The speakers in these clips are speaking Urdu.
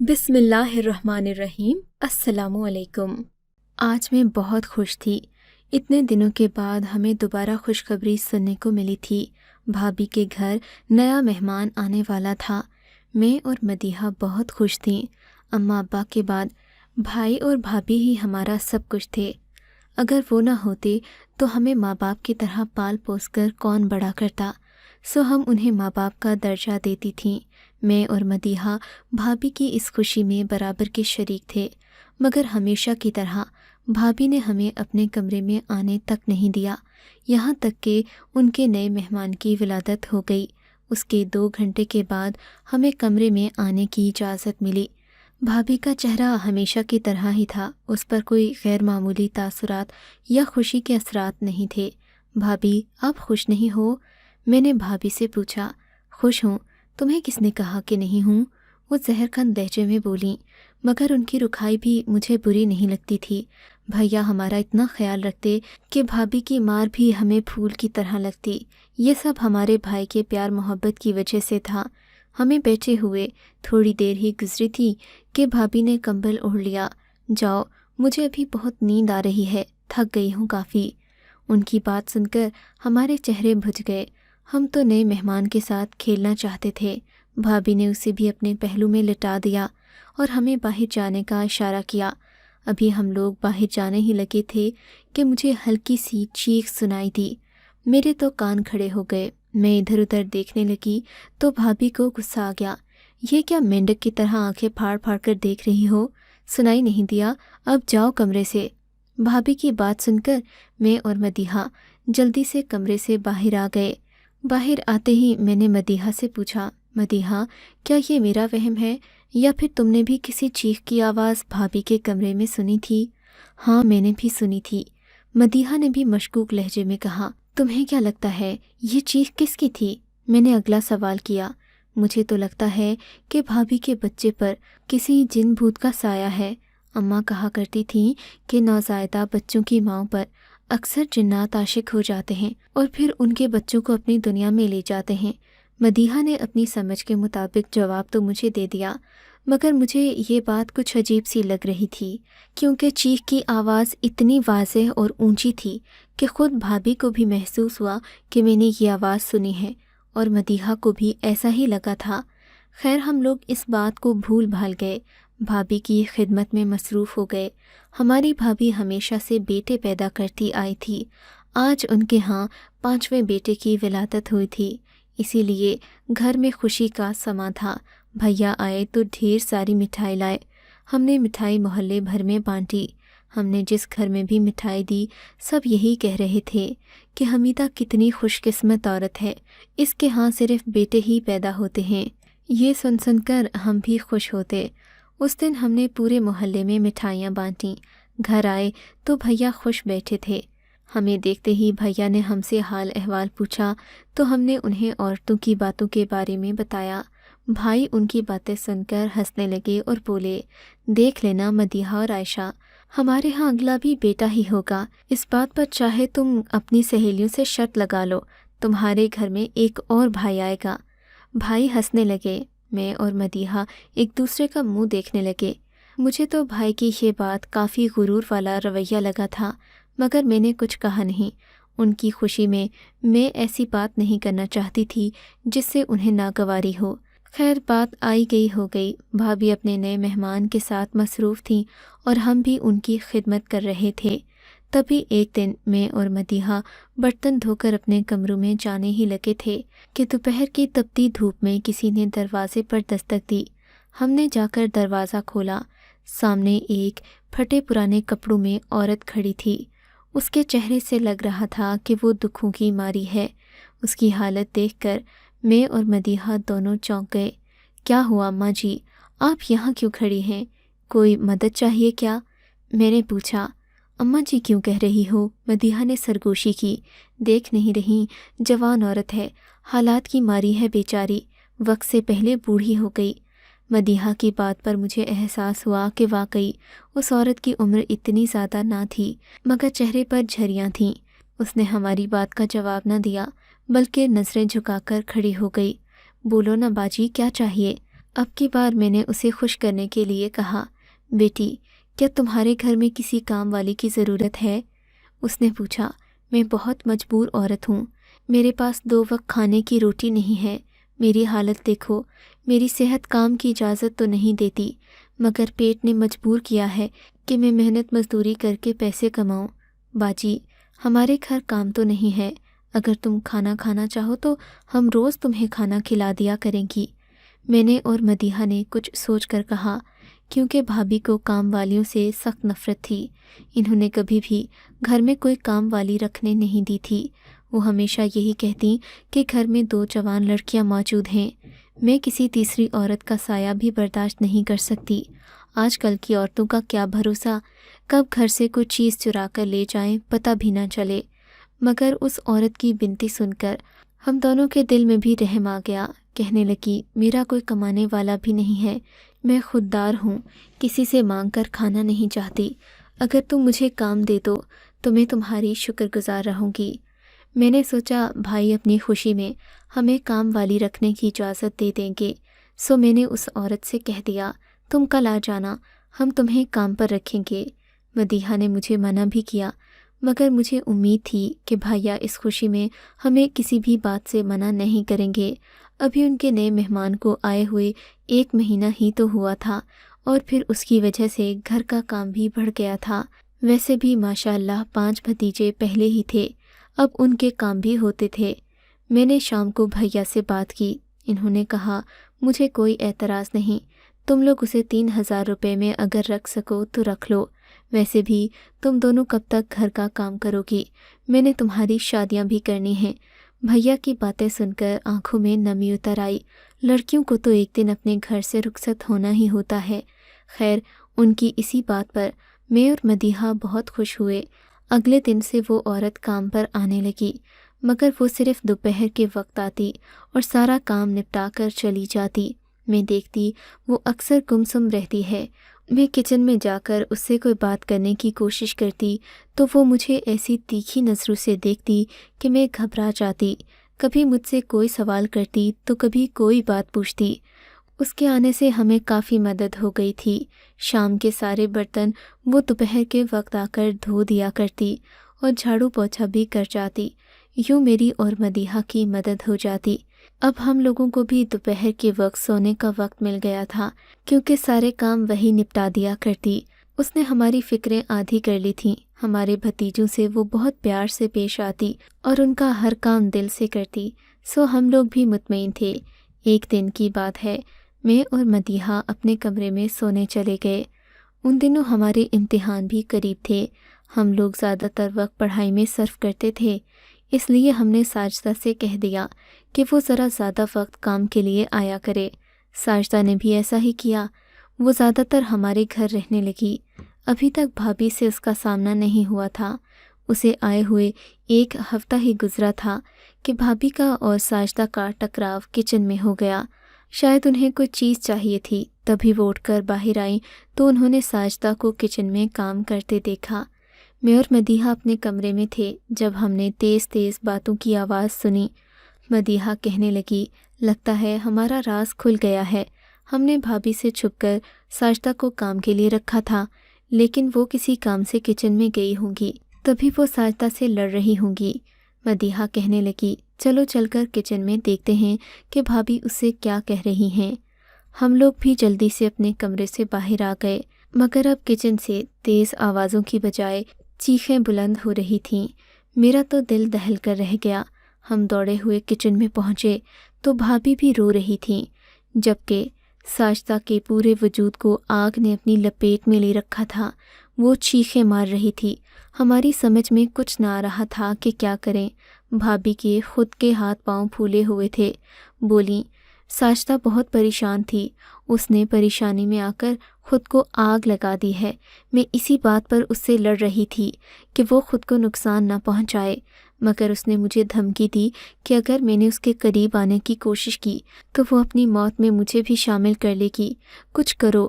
بسم اللہ الرحمن الرحیم۔ السلام علیکم۔ آج میں بہت خوش تھی۔ اتنے دنوں کے بعد ہمیں دوبارہ خوشخبری سننے کو ملی تھی۔ بھابھی کے گھر نیا مہمان آنے والا تھا۔ میں اور مدیحہ بہت خوش تھیں۔ اماں ابا کے بعد بھائی اور بھابھی ہی ہمارا سب کچھ تھے۔ اگر وہ نہ ہوتے تو ہمیں ماں باپ کی طرح پال پوس کر کون بڑا کرتا، سو ہم انہیں ماں باپ کا درجہ دیتی تھیں۔ میں اور مدیحہ بھابھی کی اس خوشی میں برابر کے شریک تھے، مگر ہمیشہ کی طرح بھابھی نے ہمیں اپنے کمرے میں آنے تک نہیں دیا، یہاں تک کہ ان کے نئے مہمان کی ولادت ہو گئی۔ اس کے 2 گھنٹے کے بعد ہمیں کمرے میں آنے کی اجازت ملی۔ بھابھی کا چہرہ ہمیشہ کی طرح ہی تھا، اس پر کوئی غیر معمولی تاثرات یا خوشی کے اثرات نہیں تھے۔ بھابھی، آپ خوش نہیں ہو؟ میں نے بھابھی سے پوچھا۔ خوش ہوں، تمہیں کس نے کہا کہ نہیں ہوں؟ وہ زہر کھند لہجے میں بولیں، مگر ان کی رکھائی بھی مجھے بری نہیں لگتی تھی۔ بھیا ہمارا اتنا خیال رکھتے کہ بھابھی کی مار بھی ہمیں پھول کی طرح لگتی۔ یہ سب ہمارے بھائی کے پیار محبت کی وجہ سے تھا۔ ہمیں بیٹھے ہوئے تھوڑی دیر ہی گزری تھی کہ بھابھی نے کمبل اوڑھ لیا۔ جاؤ، مجھے ابھی بہت نیند آ رہی ہے، تھک گئی ہوں کافی۔ ان کی بات سن کر ہمارے چہرے بھج گئے۔ ہم تو نئے مہمان کے ساتھ کھیلنا چاہتے تھے۔ بھابھی نے اسے بھی اپنے پہلو میں لٹا دیا اور ہمیں باہر جانے کا اشارہ کیا۔ ابھی ہم لوگ باہر جانے ہی لگے تھے کہ مجھے ہلکی سی چیخ سنائی دی۔ میرے تو کان کھڑے ہو گئے۔ میں ادھر ادھر دیکھنے لگی تو بھابھی کو غصہ آ گیا۔ یہ کیا مینڈک کی طرح آنکھیں پھاڑ پھاڑ کر دیکھ رہی ہو؟ سنائی نہیں دیا؟ اب جاؤ کمرے سے۔ بھابھی کی بات سن کر میں اور مدیحہ جلدی سے کمرے سے باہر آ گئے۔ باہر آتے ہی میں نے مدیحہ سے پوچھا، مدیحہ، کیا یہ میرا وہم ہے یا پھر تم نے بھی کسی چیخ کی آواز بھابھی کے کمرے میں سنی تھی؟ ہاں، میں نے بھی سنی تھی، مدیحہ نے بھی مشکوک لہجے میں کہا۔ تمہیں کیا لگتا ہے یہ چیخ کس کی تھی؟ میں نے اگلا سوال کیا۔ مجھے تو لگتا ہے کہ بھابھی کے بچے پر کسی جن بھوت کا سایہ ہے۔ اماں کہا کرتی تھیں کہ نوزائیدہ بچوں کی ماؤں پر اکثر جنات عاشق ہو جاتے ہیں اور پھر ان کے بچوں کو اپنی دنیا میں لے جاتے ہیں۔ مدیحہ نے اپنی سمجھ کے مطابق جواب تو مجھے دے دیا، مگر مجھے یہ بات کچھ عجیب سی لگ رہی تھی، کیونکہ چیخ کی آواز اتنی واضح اور اونچی تھی کہ خود بھابھی کو بھی محسوس ہوا کہ میں نے یہ آواز سنی ہے، اور مدیحہ کو بھی ایسا ہی لگا تھا۔ خیر، ہم لوگ اس بات کو بھول بھال گئے، بھابھی کی خدمت میں مصروف ہو گئے۔ ہماری بھابھی ہمیشہ سے بیٹے پیدا کرتی آئی تھی۔ آج ان کے ہاں 5ویں بیٹے کی ولادت ہوئی تھی، اسی لیے گھر میں خوشی کا سماں تھا۔ بھیا آئے تو ڈھیر ساری مٹھائی لائے۔ ہم نے مٹھائی محلے بھر میں بانٹی۔ ہم نے جس گھر میں بھی مٹھائی دی، سب یہی کہہ رہے تھے کہ حمیدہ کتنی خوش قسمت عورت ہے، اس کے ہاں صرف بیٹے ہی پیدا ہوتے ہیں۔ یہ سن کر ہم بھی خوش ہوتے۔ اس دن ہم نے پورے محلے میں مٹھائیاں بانٹیں۔ گھر آئے تو بھیا خوش بیٹھے تھے۔ ہمیں دیکھتے ہی بھیا نے ہم سے حال احوال پوچھا تو ہم نے انہیں عورتوں کی باتوں کے بارے میں بتایا۔ بھائی ان کی باتیں سن کر ہنسنے لگے اور بولے، دیکھ لینا مدیحہ اور عائشہ، ہمارے ہاں اگلا بھی بیٹا ہی ہوگا۔ اس بات پر چاہے تم اپنی سہیلیوں سے شرط لگا لو، تمہارے گھر میں ایک اور بھائی آئے گا۔ بھائی ہنسنے لگے۔ میں اور مدیحہ ایک دوسرے کا منہ دیکھنے لگے۔ مجھے تو بھائی کی یہ بات کافی غرور والا رویہ لگا تھا، مگر میں نے کچھ کہا نہیں۔ ان کی خوشی میں ایسی بات نہیں کرنا چاہتی تھی جس سے انہیں ناگواری ہو۔ خیر، بات آئی گئی ہو گئی۔ بھابھی اپنے نئے مہمان کے ساتھ مصروف تھیں اور ہم بھی ان کی خدمت کر رہے تھے۔ تبھی ایک دن میں اور مدیحہ برتن دھو کر اپنے کمروں میں جانے ہی لگے تھے کہ دوپہر کی تپتی دھوپ میں کسی نے دروازے پر دستک دی۔ ہم نے جا کر دروازہ کھولا۔ سامنے ایک پھٹے پرانے کپڑوں میں عورت کھڑی تھی۔ اس کے چہرے سے لگ رہا تھا کہ وہ دکھوں کی ماری ہے۔ اس کی حالت دیکھ کر میں اور مدیحہ دونوں چونک گئے۔ کیا ہوا اماں جی، آپ یہاں کیوں کھڑی ہیں؟ کوئی مدد چاہیے کیا؟ میں نے پوچھا۔ اماں جی کیوں کہہ رہی ہو؟ مدیحہ نے سرگوشی کی۔ دیکھ نہیں رہی، جوان عورت ہے، حالات کی ماری ہے بیچاری، وقت سے پہلے بوڑھی ہو گئی۔ مدیحہ کی بات پر مجھے احساس ہوا کہ واقعی اس عورت کی عمر اتنی زیادہ نہ تھی، مگر چہرے پر جھریاں تھیں۔ اس نے ہماری بات کا جواب نہ دیا، بلکہ نظریں جھکا کر کھڑی ہو گئی۔ بولو نا باجی، کیا چاہیے؟ اب کی بار میں نے اسے خوش کرنے کے لیے کہا، بیٹی کیا تمہارے گھر میں کسی کام والی کی ضرورت ہے؟ اس نے پوچھا۔ میں بہت مجبور عورت ہوں، میرے پاس 2 وقت کھانے کی روٹی نہیں ہے، میری حالت دیکھو، میری صحت کام کی اجازت تو نہیں دیتی، مگر پیٹ نے مجبور کیا ہے کہ میں محنت مزدوری کر کے پیسے کماؤں۔ باجی ہمارے گھر کام تو نہیں ہے، اگر تم کھانا کھانا چاہو تو ہم روز تمہیں کھانا کھلا دیا کریں گی۔ میں نے اور مدیحہ نے کچھ سوچ کر کہا، کیونکہ بھابھی کو کام والیوں سے سخت نفرت تھی۔ انہوں نے کبھی بھی گھر میں کوئی کام والی رکھنے نہیں دی تھی۔ وہ ہمیشہ یہی کہتی کہ گھر میں 2 جوان لڑکیاں موجود ہیں، میں کسی تیسری عورت کا سایہ بھی برداشت نہیں کر سکتی۔ آج کل کی عورتوں کا کیا بھروسہ، کب گھر سے کوئی چیز چرا کر لے جائیں پتہ بھی نہ چلے۔ مگر اس عورت کی بنتی سن کر ہم دونوں کے دل میں بھی رحم آ گیا۔ کہنے لگی، میرا کوئی کمانے والا بھی نہیں ہے، میں خوددار ہوں، کسی سے مانگ کر کھانا نہیں چاہتی، اگر تم مجھے کام دے دو تو میں تمہاری شکر گزار رہوں گی۔ میں نے سوچا بھائی اپنی خوشی میں ہمیں کام والی رکھنے کی اجازت دے دیں گے، سو میں نے اس عورت سے کہہ دیا، تم کل آ جانا، ہم تمہیں کام پر رکھیں گے۔ مدیحہ نے مجھے منع بھی کیا، مگر مجھے امید تھی کہ بھائیا اس خوشی میں ہمیں کسی بھی بات سے منع نہیں کریں گے۔ ابھی ان کے نئے مہمان کو آئے ہوئے 1 مہینہ ہی تو ہوا تھا، اور پھر اس کی وجہ سے گھر کا کام بھی بڑھ گیا تھا۔ ویسے بھی ماشاءاللہ 5 بھتیجے پہلے ہی تھے، اب ان کے کام بھی ہوتے تھے۔ میں نے شام کو بھیا سے بات کی، انہوں نے کہا، مجھے کوئی اعتراض نہیں، تم لوگ اسے 3000 روپے میں اگر رکھ سکو تو رکھ لو، ویسے بھی تم دونوں کب تک گھر کا کام کرو گی، میں نے تمہاری شادیاں بھی کرنی ہیں۔ بھیا کی باتیں سن کر آنکھوں میں نمی اتر آئی، لڑکیوں کو تو ایک دن اپنے گھر سے رخصت ہونا ہی ہوتا ہے۔ خیر ان کی اسی بات پر میں اور مدیحہ بہت خوش ہوئے۔ اگلے دن سے وہ عورت کام پر آنے لگی، مگر وہ صرف دوپہر کے وقت آتی اور سارا کام نپٹا کر چلی جاتی۔ میں دیکھتی وہ اکثر گمسم رہتی ہے۔ میں کچن میں جا کر اس سے کوئی بات کرنے کی کوشش کرتی تو وہ مجھے ایسی تیکھی نظروں سے دیکھتی کہ میں گھبرا جاتی۔ کبھی مجھ سے کوئی سوال کرتی تو کبھی کوئی بات پوچھتی۔ اس کے آنے سے ہمیں کافی مدد ہو گئی تھی۔ شام کے سارے برتن وہ دوپہر کے وقت آ کر دھو دیا کرتی اور جھاڑو پوچھا بھی کر جاتی۔ یوں میری اور مدیحہ کی مدد ہو جاتی۔ اب ہم لوگوں کو بھی دوپہر کے وقت سونے کا وقت مل گیا تھا، کیونکہ سارے کام وہی نپٹا دیا کرتی۔ اس نے ہماری فکریں آدھی کر لی تھیں۔ ہمارے بھتیجوں سے وہ بہت پیار سے پیش آتی اور ان کا ہر کام دل سے کرتی، سو ہم لوگ بھی مطمئن تھے۔ ایک دن کی بات ہے، میں اور مدیحہ اپنے کمرے میں سونے چلے گئے۔ ان دنوں ہمارے امتحان بھی قریب تھے۔ ہم لوگ زیادہ تر وقت پڑھائی میں صرف کرتے تھے، اس لیے ہم نے ساجدہ سے کہہ دیا کہ وہ ذرا زیادہ وقت کام کے لیے آیا کرے۔ ساجدہ نے بھی ایسا ہی کیا، وہ زیادہ تر ہمارے گھر رہنے لگی۔ ابھی تک بھابھی سے اس کا سامنا نہیں ہوا تھا۔ اسے آئے ہوئے 1 ہفتہ ہی گزرا تھا کہ بھابھی کا اور ساجدہ کا ٹکراؤ کچن میں ہو گیا۔ شاید انہیں کوئی چیز چاہیے تھی، تبھی وہ اٹھ کر باہر آئیں تو انہوں نے ساجدہ کو کچن میں کام کرتے دیکھا۔ میں اور مدیحہ اپنے کمرے میں تھے جب ہم نے تیز تیز باتوں کی آواز سنی۔ مدیحہ کہنے لگی، لگتا ہے ہمارا راز کھل گیا ہے، ہم نے بھابھی سے چھپ کر ساجدہ کو کام کے لیے رکھا تھا، لیکن وہ کسی کام سے کچن میں گئی ہوں گی، تبھی وہ ساجدہ سے لڑ رہی ہوں گی۔ مدیحہ کہنے لگی، چلو چل کر کچن میں دیکھتے ہیں کہ بھابھی اس سے کیا کہہ رہی ہیں۔ ہم لوگ بھی جلدی سے اپنے کمرے سے باہر آ گئے، مگر اب کچن سے تیز آوازوں کی بجائے چیخیں بلند ہو رہی تھیں۔ میرا تو دل دہل کر رہ گیا۔ ہم دوڑے ہوئے کچن میں پہنچے تو بھابھی بھی رو رہی تھیں، جبکہ ساجدہ کے پورے وجود کو آگ نے اپنی لپیٹ میں لے رکھا تھا۔ وہ چیخیں مار رہی تھی۔ ہماری سمجھ میں کچھ نہ آ رہا تھا کہ کیا کریں۔ بھابھی کے خود کے ہاتھ پاؤں پھولے ہوئے تھے۔ بولیں، ساجدہ بہت پریشان تھی، اس نے پریشانی میں آ کر خود کو آگ لگا دی ہے۔ میں اسی بات پر اس سے لڑ رہی تھی کہ وہ خود کو نقصان نہ پہنچائے، مگر اس نے مجھے دھمکی دی کہ اگر میں نے اس کے قریب آنے کی کوشش کی تو وہ اپنی موت میں مجھے بھی شامل کر لے گی۔ کچھ کرو۔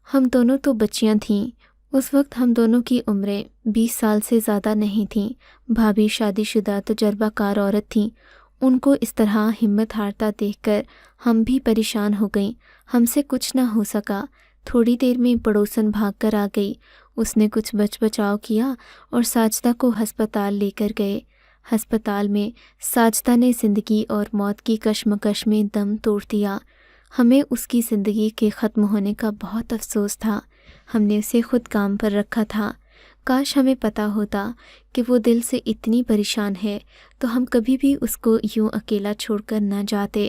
ہم دونوں تو بچیاں تھیں۔ اس وقت ہم دونوں کی عمریں 20 سال سے زیادہ نہیں تھیں۔ بھابھی شادی شدہ تجربہ کار عورت تھیں، ان کو اس طرح ہمت ہارتا دیکھ کر ہم بھی پریشان ہو گئیں۔ ہم سے کچھ نہ ہو سکا۔ تھوڑی دیر میں پڑوسن بھاگ کر آ گئی۔ اس نے کچھ بچاؤ کیا اور ساجدہ کو ہسپتال لے کر گئے۔ ہسپتال میں ساجدہ نے زندگی اور موت کی کشمکش میں دم توڑ دیا۔ ہمیں اس کی زندگی کے ختم ہونے کا بہت افسوس تھا۔ ہم نے اسے خود کام پر رکھا تھا۔ کاش ہمیں پتہ ہوتا کہ وہ دل سے اتنی پریشان ہے تو ہم کبھی بھی اس کو یوں اکیلا چھوڑ کر نہ جاتے۔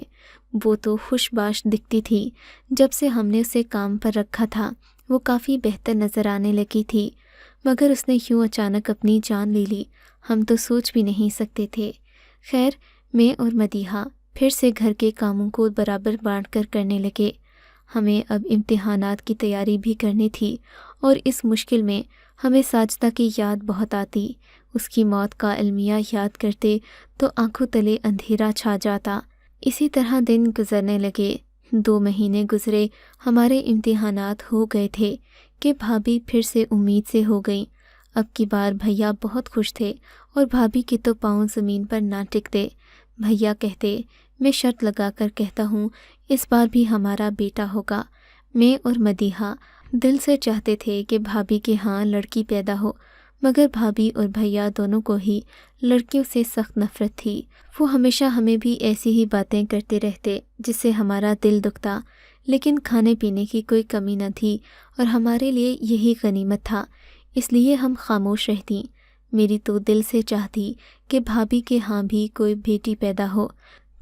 وہ تو خوش باش دکھتی تھی۔ جب سے ہم نے اسے کام پر رکھا تھا وہ کافی بہتر نظر آنے لگی تھی، مگر اس نے یوں اچانک اپنی جان لے لی، ہم تو سوچ بھی نہیں سکتے تھے۔ خیر، میں اور مدیحہ پھر سے گھر کے کاموں کو برابر بانٹ کر کرنے لگے۔ ہمیں اب امتحانات کی تیاری بھی کرنی تھی اور اس مشکل میں ہمیں ساجدہ کی یاد بہت آتی۔ اس کی موت کا المیہ یاد کرتے تو آنکھوں تلے اندھیرا چھا جاتا۔ اسی طرح دن گزرنے لگے۔ 2 مہینے گزرے، ہمارے امتحانات ہو گئے تھے کہ بھابھی پھر سے امید سے ہو گئیں۔ اب کی بار بھیا بہت خوش تھے اور بھابھی کے تو پاؤں زمین پر نہ ٹکتے۔ بھیا کہتے، میں شرط لگا کر کہتا ہوں اس بار بھی ہمارا بیٹا ہوگا۔ میں اور مدیحہ دل سے چاہتے تھے کہ بھابھی کے ہاں لڑکی پیدا ہو، مگر بھابھی اور بھیا دونوں کو ہی لڑکیوں سے سخت نفرت تھی۔ وہ ہمیشہ ہمیں بھی ایسی ہی باتیں کرتے رہتے جس سے ہمارا دل دکھتا، لیکن کھانے پینے کی کوئی کمی نہ تھی اور ہمارے لیے یہی غنیمت تھا، اس لیے ہم خاموش رہتیں۔ میری تو دل سے چاہتی کہ بھابھی کے ہاں بھی کوئی بیٹی پیدا ہو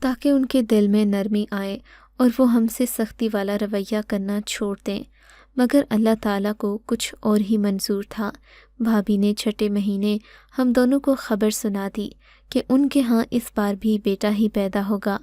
تاکہ ان کے دل میں نرمی آئے اور وہ ہم سے سختی والا رویہ کرنا چھوڑ دیں، مگر اللہ تعالیٰ کو کچھ اور ہی منظور تھا۔ بھابھی نے 6 مہینے ہم دونوں کو خبر سنا دی کہ ان کے ہاں اس بار بھی بیٹا ہی پیدا ہوگا۔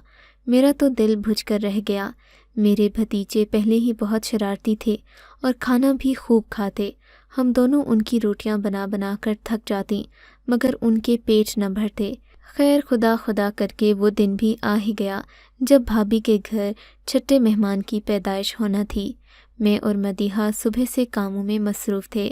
میرا تو دل بجھ کر رہ گیا۔ میرے بھتیجے پہلے ہی بہت شرارتی تھے اور کھانا بھی خوب کھاتے۔ ہم دونوں ان کی روٹیاں بنا بنا کر تھک جاتی، مگر ان کے پیٹ نہ بھرتے۔ خیر، خدا کر کے وہ دن بھی آ ہی گیا جب بھابھی کے گھر 6 مہمان کی پیدائش ہونا تھی۔ میں اور مدیحہ صبح سے کاموں میں مصروف تھے۔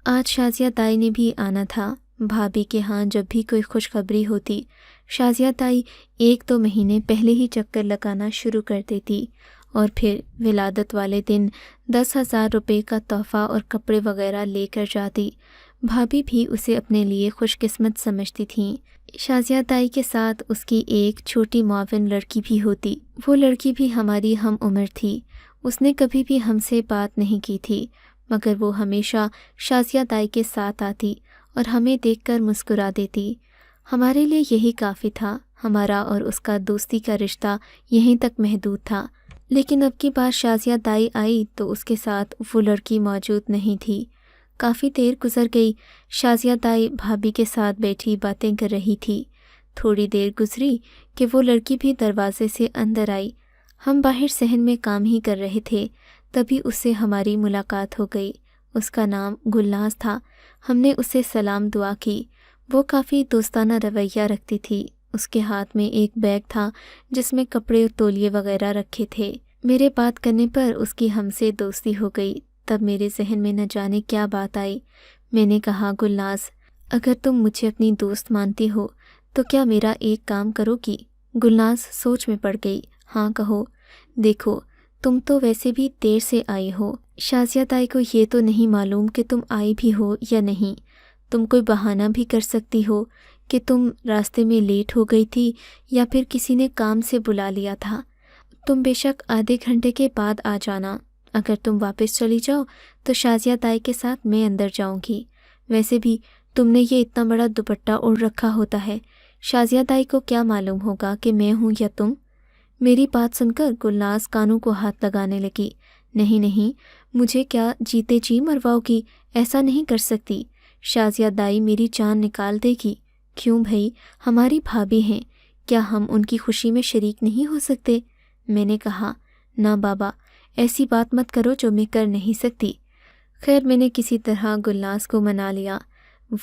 آج شازیہ تائی نے بھی آنا تھا۔ بھابھی کے ہاں جب بھی کوئی خوشخبری ہوتی، شازیہ تائی 1-2 مہینے پہلے ہی چکر لگانا شروع کر دیتی اور پھر ولادت والے دن 10,000 روپے کا تحفہ اور کپڑے وغیرہ لے کر جاتی۔ بھابھی بھی اسے اپنے لیے خوش قسمت سمجھتی تھیں۔ شازیہ تائی کے ساتھ اس کی ایک چھوٹی معاون لڑکی بھی ہوتی۔ وہ لڑکی بھی ہماری ہم عمر تھی۔ اس نے کبھی بھی ہم سے بات نہیں کی تھی، مگر وہ ہمیشہ شازیہ تائی کے ساتھ آتی اور ہمیں دیکھ کر مسکرا دیتی۔ ہمارے لیے یہی کافی تھا۔ ہمارا اور اس کا دوستی کا رشتہ یہیں تک محدود تھا، لیکن اب کی بار شازیہ تائی آئی تو اس کے ساتھ وہ لڑکی موجود نہیں تھی۔ کافی دیر گزر گئی۔ شازیہ تائی بھابھی کے ساتھ بیٹھی باتیں کر رہی تھی۔ تھوڑی دیر گزری کہ وہ لڑکی بھی دروازے سے اندر آئی۔ ہم باہر صحن میں کام ہی کر رہے تھے، تبھی اس سے ہماری ملاقات ہو گئی۔ اس کا نام گلناز تھا۔ ہم نے اسے سلام دعا کی۔ وہ کافی دوستانہ رویہ رکھتی تھی۔ اس کے ہاتھ میں ایک بیگ تھا جس میں کپڑے اور تولیے وغیرہ رکھے تھے۔ میرے بات کرنے پر اس کی ہم سے دوستی ہو گئی۔ تب میرے ذہن میں نہ جانے کیا بات آئی۔ میں نے کہا، گلناز، اگر تم مجھے اپنی دوست مانتی ہو تو کیا میرا ایک کام کرو گی؟ گلناز سوچ میں پڑ گئی۔ ہاں کہو۔ دیکھو، تم تو ویسے بھی دیر سے آئی ہو۔ شازیہ تائی کو یہ تو نہیں معلوم کہ تم آئی بھی ہو یا نہیں۔ تم کوئی بہانہ بھی کر سکتی ہو کہ تم راستے میں لیٹ ہو گئی تھی یا پھر کسی نے کام سے بلا لیا تھا۔ تم بے شک آدھے گھنٹے کے بعد آ جانا۔ اگر تم واپس چلی جاؤ تو شازیہ تائی کے ساتھ میں اندر جاؤں گی۔ ویسے بھی تم نے یہ اتنا بڑا دوپٹہ اوڑھ رکھا ہوتا ہے، شازیہ تائی کو کیا معلوم ہوگا کہ میں ہوں یا تم؟ میری بات سن کر گلناز کانوں کو ہاتھ لگانے لگی۔ نہیں، مجھے کیا جیتے جی مرواؤ گی؟ ایسا نہیں کر سکتی۔ شازیہ تائی میری جان نکال دے گی۔ کیوں بھائی، ہماری بھابھی ہیں، کیا ہم ان کی خوشی میں شریک نہیں ہو سکتے؟ میں نے کہا، نہ بابا، ایسی بات مت کرو جو میں کر نہیں سکتی۔ خیر، میں نے کسی طرح گلناز کو منا لیا۔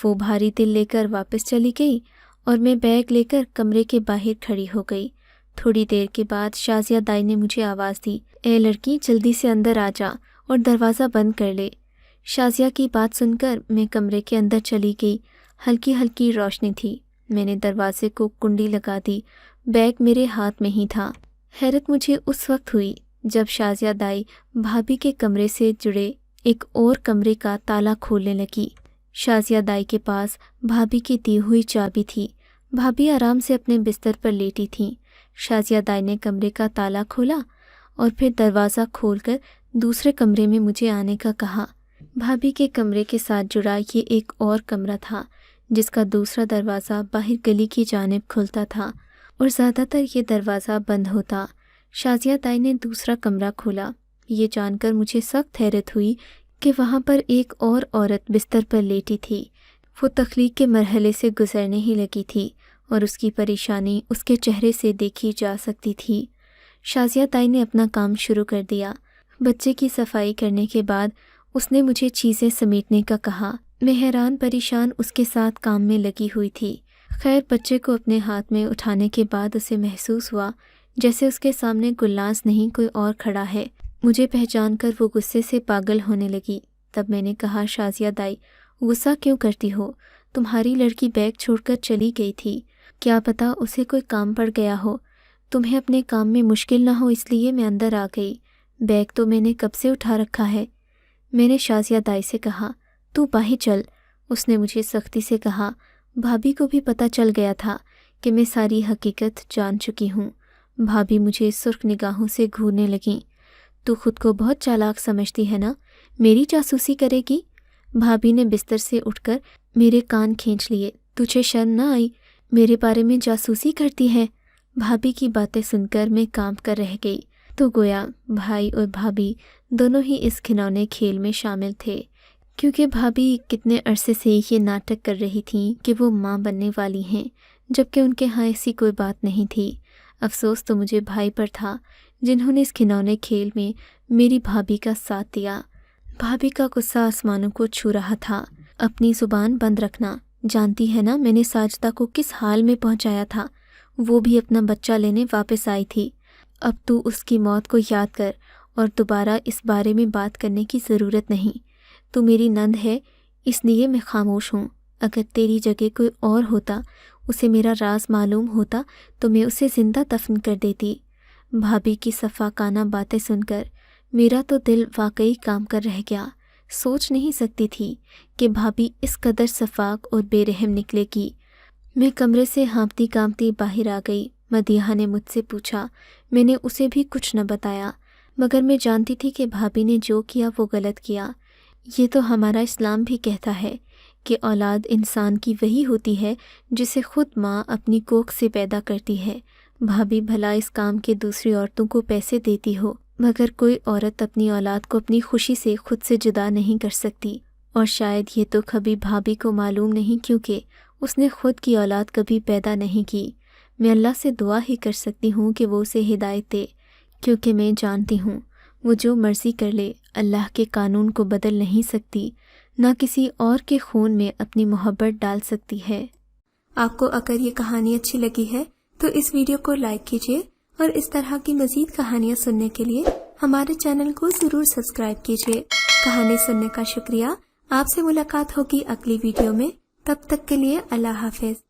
وہ بھاری دل لے کر واپس چلی گئی اور میں بیگ لے کر کمرے کے باہر کھڑی ہو گئی۔ تھوڑی دیر کے بعد شازیہ تائی نے مجھے آواز دی، اے لڑکی، جلدی سے اندر آ جا اور دروازہ بند کر لے۔ شازیہ کی بات سن کر میں کمرے کے اندر چلی گئی۔ ہلکی روشنی تھی۔ میں نے دروازے کو کنڈی لگا دی۔ بیگ میرے ہاتھ میں ہی تھا۔ حیرت مجھے اس وقت ہوئی جب شازیہ دائی بھابھی کے کمرے سے جڑے ایک اور کمرے کا تالا کھولنے لگی۔ شازیہ دائی کے پاس بھابھی کی دی ہوئی چابی تھی۔ بھابھی آرام سے اپنے بستر پر لیٹی تھیں۔ شازیہ دائی نے کمرے کا تالا کھولا اور پھر دروازہ کھول کر دوسرے کمرے میں مجھے آنے کا کہا۔ بھابھی کے کمرے کے ساتھ جڑا یہ ایک اور کمرہ تھا جس کا دوسرا دروازہ باہر گلی کی جانب کھلتا تھا اور زیادہ تر یہ دروازہ بند ہوتا۔ شازیہ دائی نے دوسرا کمرہ کھولا۔ یہ جان کر مجھے سخت حیرت ہوئی کہ وہاں پر ایک اور عورت بستر پر لیٹی تھی۔ وہ تخلیق کے مرحلے سے گزرنے ہی لگی تھی اور اس کی پریشانی اس کے چہرے سے دیکھی جا سکتی تھی۔ شازیہ دائی نے اپنا کام شروع کر دیا۔ بچے کی صفائی کرنے کے بعد اس نے مجھے چیزیں سمیٹنے کا کہا۔ میں حیران پریشان اس کے ساتھ کام میں لگی ہوئی تھی۔ خیر، بچے کو اپنے ہاتھ میں اٹھانے کے بعد اسے محسوس ہوا جیسے اس کے سامنے گلناز نہیں کوئی اور کھڑا ہے۔ مجھے پہچان کر وہ غصے سے پاگل ہونے لگی۔ تب میں نے کہا، شازیہ دائی غصہ کیوں کرتی ہو؟ تمہاری لڑکی بیگ چھوڑ کر چلی گئی تھی، کیا پتا اسے کوئی کام پڑ گیا ہو، تمہیں اپنے کام میں مشکل نہ ہو اس لیے میں اندر آ گئی۔ بیگ تو میں نے کب سے اٹھا رکھا ہے۔ میں نے شازیہ دائی سے کہا، تو باہر چل۔ اس نے مجھے سختی سے کہا۔ بھابھی کو بھی پتہ چل گیا تھا کہ میں ساری حقیقت جان چکی ہوں۔ بھابھی مجھے سرخ نگاہوں سے گھورنے لگیں۔ تو خود کو بہت چالاک سمجھتی ہے نا، میری جاسوسی کرے گی؟ بھابھی نے بستر سے اٹھ کر میرے کان کھینچ لیے۔ تجھے شرم نہ آئی؟ میرے بارے میں جاسوسی کرتی ہے؟ بھابھی کی باتیں سن کر میں کانپ کر رہ گئی۔ تو گویا بھائی اور بھابھی دونوں ہی اس گھنونے کھیل میں شامل تھے، کیونکہ بھابھی کتنے عرصے سے یہ ناٹک کر رہی تھیں کہ وہ ماں بننے والی ہیں، جبکہ ان کے ہاں ایسی کوئی بات نہیں تھی۔ افسوس تو مجھے بھائی پر تھا جنہوں نے اس گھنونے کھیل میں میری بھابھی کا ساتھ دیا۔ بھابھی کا غصہ آسمانوں کو چھو رہا تھا۔ اپنی زبان بند رکھنا، جانتی ہے نا میں نے ساجدہ کو کس حال میں پہنچایا تھا، وہ بھی اپنا بچہ لینے واپس آئی تھی۔ اب تو اس کی موت کو یاد کر اور دوبارہ اس بارے میں بات کرنے کی ضرورت نہیں۔ تو میری نند ہے اس لیے میں خاموش ہوں۔ اگر تیری جگہ کوئی اور ہوتا، اسے میرا راز معلوم ہوتا تو میں اسے زندہ دفن کر دیتی۔ بھابھی کی صفاقانہ باتیں سن کر میرا تو دل واقعی کام کر رہ گیا۔ سوچ نہیں سکتی تھی کہ بھابھی اس قدر شفاق اور بے رحم نکلے گی۔ میں کمرے سے ہانپتی کانپتی باہر آ گئی۔ مدیحہ نے مجھ سے پوچھا۔ میں نے اسے بھی کچھ نہ بتایا، مگر میں جانتی تھی کہ بھابھی نے جو کیا وہ غلط کیا۔ یہ تو ہمارا اسلام بھی کہتا ہے کہ اولاد انسان کی وہی ہوتی ہے جسے خود ماں اپنی کوکھ سے پیدا کرتی ہے۔ بھابھی بھلا اس کام کے دوسری عورتوں کو پیسے دیتی ہو، مگر کوئی عورت اپنی اولاد کو اپنی خوشی سے خود سے جدا نہیں کر سکتی، اور شاید یہ تو کبھی بھابھی کو معلوم نہیں کیونکہ اس نے خود کی اولاد کبھی پیدا نہیں کی۔ میں اللہ سے دعا ہی کر سکتی ہوں کہ وہ اسے ہدایت دے، کیونکہ میں جانتی ہوں وہ جو مرضی کر لے اللہ کے قانون کو بدل نہیں سکتی، نہ کسی اور کے خون میں اپنی محبت ڈال سکتی ہے۔ آپ کو اگر یہ کہانی اچھی لگی ہے تو اس ویڈیو کو لائک کیجیے اور اس طرح کی مزید کہانیاں سننے کے لیے ہمارے چینل کو ضرور سبسکرائب کیجیے۔ کہانی سننے کا شکریہ۔ آپ سے ملاقات ہوگی اگلی ویڈیو میں، تب تک کے لیے اللہ حافظ۔